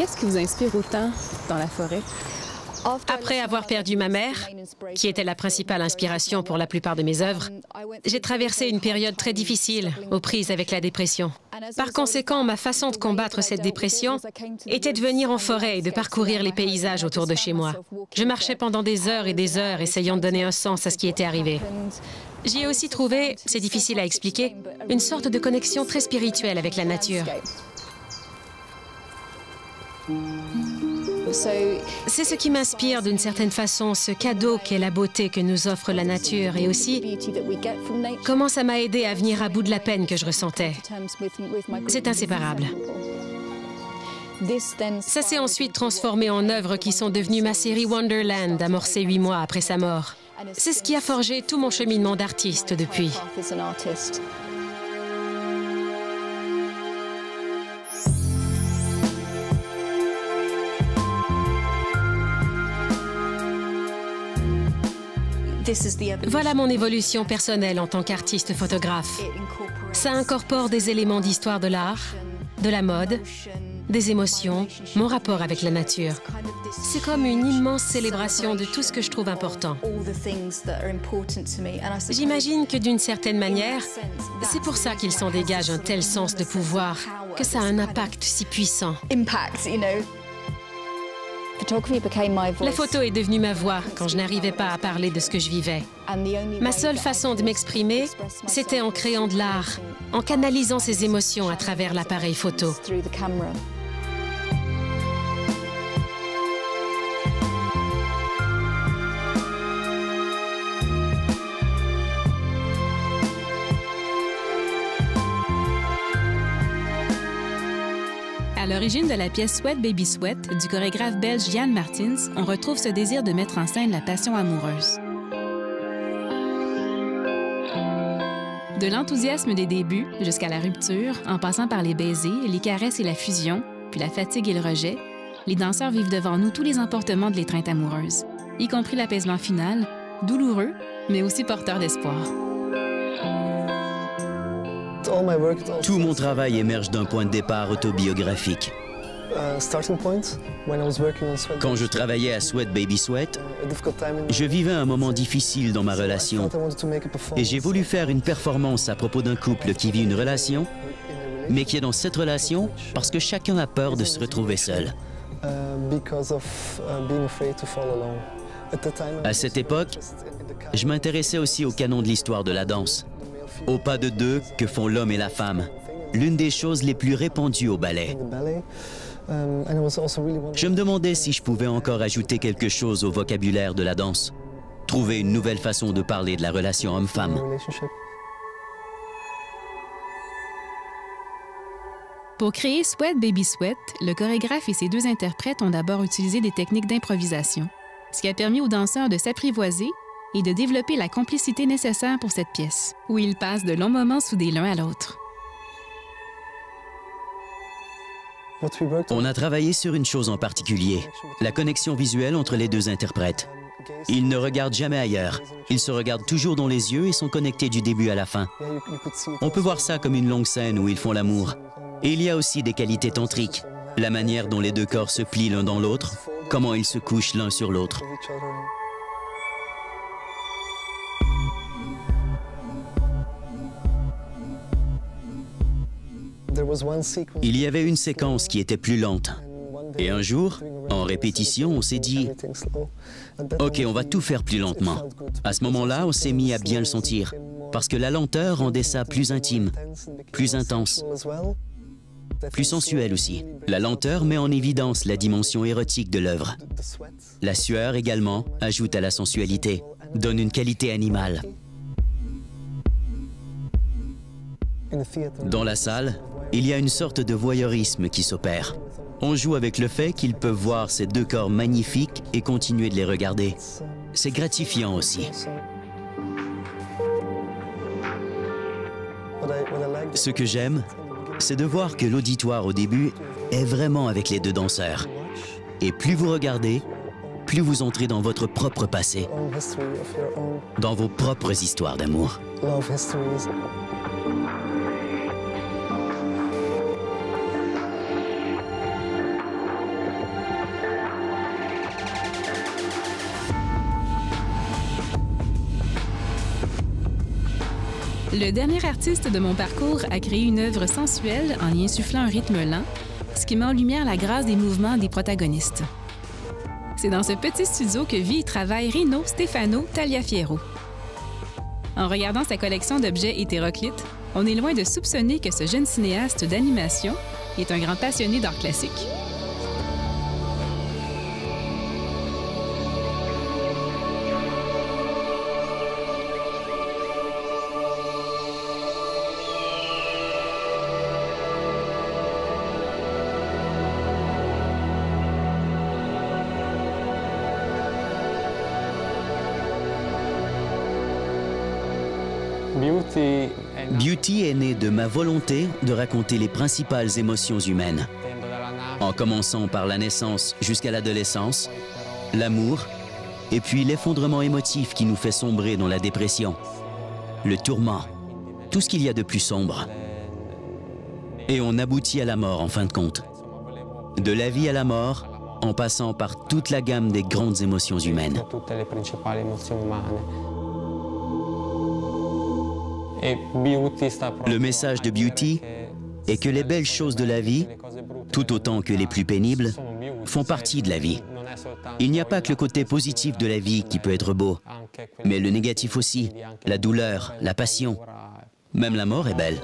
Qu'est-ce qui vous inspire autant dans la forêt? Après avoir perdu ma mère, qui était la principale inspiration pour la plupart de mes œuvres, j'ai traversé une période très difficile, aux prises avec la dépression. Par conséquent, ma façon de combattre cette dépression était de venir en forêt et de parcourir les paysages autour de chez moi. Je marchais pendant des heures et des heures, essayant de donner un sens à ce qui était arrivé. J'y ai aussi trouvé, c'est difficile à expliquer, une sorte de connexion très spirituelle avec la nature. C'est ce qui m'inspire d'une certaine façon, ce cadeau qu'est la beauté que nous offre la nature et aussi comment ça m'a aidé à venir à bout de la peine que je ressentais. C'est inséparable. Ça s'est ensuite transformé en œuvres qui sont devenues ma série Wonderland, amorcée 8 mois après sa mort. C'est ce qui a forgé tout mon cheminement d'artiste depuis. Voilà mon évolution personnelle en tant qu'artiste photographe. Ça incorpore des éléments d'histoire de l'art, de la mode, des émotions, mon rapport avec la nature. C'est comme une immense célébration de tout ce que je trouve important. J'imagine que d'une certaine manière, c'est pour ça qu'il s'en dégage un tel sens de pouvoir, que ça a un impact si puissant. La photo est devenue ma voix quand je n'arrivais pas à parler de ce que je vivais. Ma seule façon de m'exprimer, c'était en créant de l'art, en canalisant ces émotions à travers l'appareil photo. À l'origine de la pièce Sweat Baby Sweat du chorégraphe belge Jan Martins, on retrouve ce désir de mettre en scène la passion amoureuse. De l'enthousiasme des débuts jusqu'à la rupture, en passant par les baisers, les caresses et la fusion, puis la fatigue et le rejet, les danseurs vivent devant nous tous les emportements de l'étreinte amoureuse, y compris l'apaisement final, douloureux, mais aussi porteur d'espoir. Tout mon travail émerge d'un point de départ autobiographique. Quand je travaillais à Sweat Baby Sweat, je vivais un moment difficile dans ma relation et j'ai voulu faire une performance à propos d'un couple qui vit une relation, mais qui est dans cette relation parce que chacun a peur de se retrouver seul. À cette époque, je m'intéressais aussi au canon de l'histoire de la danse, au pas de deux que font l'homme et la femme, l'une des choses les plus répandues au ballet. Je me demandais si je pouvais encore ajouter quelque chose au vocabulaire de la danse, trouver une nouvelle façon de parler de la relation homme-femme. Pour créer Sweat Baby Sweat, le chorégraphe et ses deux interprètes ont d'abord utilisé des techniques d'improvisation, ce qui a permis aux danseurs de s'apprivoiser et de développer la complicité nécessaire pour cette pièce, où ils passent de longs moments soudés l'un à l'autre. On a travaillé sur une chose en particulier, la connexion visuelle entre les deux interprètes. Ils ne regardent jamais ailleurs. Ils se regardent toujours dans les yeux et sont connectés du début à la fin. On peut voir ça comme une longue scène où ils font l'amour. Et il y a aussi des qualités tantriques, la manière dont les deux corps se plient l'un dans l'autre, comment ils se couchent l'un sur l'autre. Il y avait une séquence qui était plus lente. Et un jour, en répétition, on s'est dit « Ok, on va tout faire plus lentement ». À ce moment-là, on s'est mis à bien le sentir, parce que la lenteur rendait ça plus intime, plus intense, plus sensuel aussi. La lenteur met en évidence la dimension érotique de l'œuvre. La sueur également ajoute à la sensualité, donne une qualité animale. Dans la salle, il y a une sorte de voyeurisme qui s'opère. On joue avec le fait qu'ils peuvent voir ces deux corps magnifiques et continuer de les regarder. C'est gratifiant aussi. Ce que j'aime, c'est de voir que l'auditoire au début est vraiment avec les deux danseurs. Et plus vous regardez, plus vous entrez dans votre propre passé, dans vos propres histoires d'amour. Le dernier artiste de mon parcours a créé une œuvre sensuelle en y insufflant un rythme lent, ce qui met en lumière la grâce des mouvements des protagonistes. C'est dans ce petit studio que vit et travaille Rino Stefano Tagliafiero. En regardant sa collection d'objets hétéroclites, on est loin de soupçonner que ce jeune cinéaste d'animation est un grand passionné d'art classique. Beauty est né de ma volonté de raconter les principales émotions humaines, en commençant par la naissance jusqu'à l'adolescence, l'amour, et puis l'effondrement émotif qui nous fait sombrer dans la dépression, le tourment, tout ce qu'il y a de plus sombre. Et on aboutit à la mort en fin de compte. De la vie à la mort, en passant par toute la gamme des grandes émotions humaines. Le message de Beauty est que les belles choses de la vie, tout autant que les plus pénibles, font partie de la vie. Il n'y a pas que le côté positif de la vie qui peut être beau, mais le négatif aussi, la douleur, la passion. Même la mort est belle.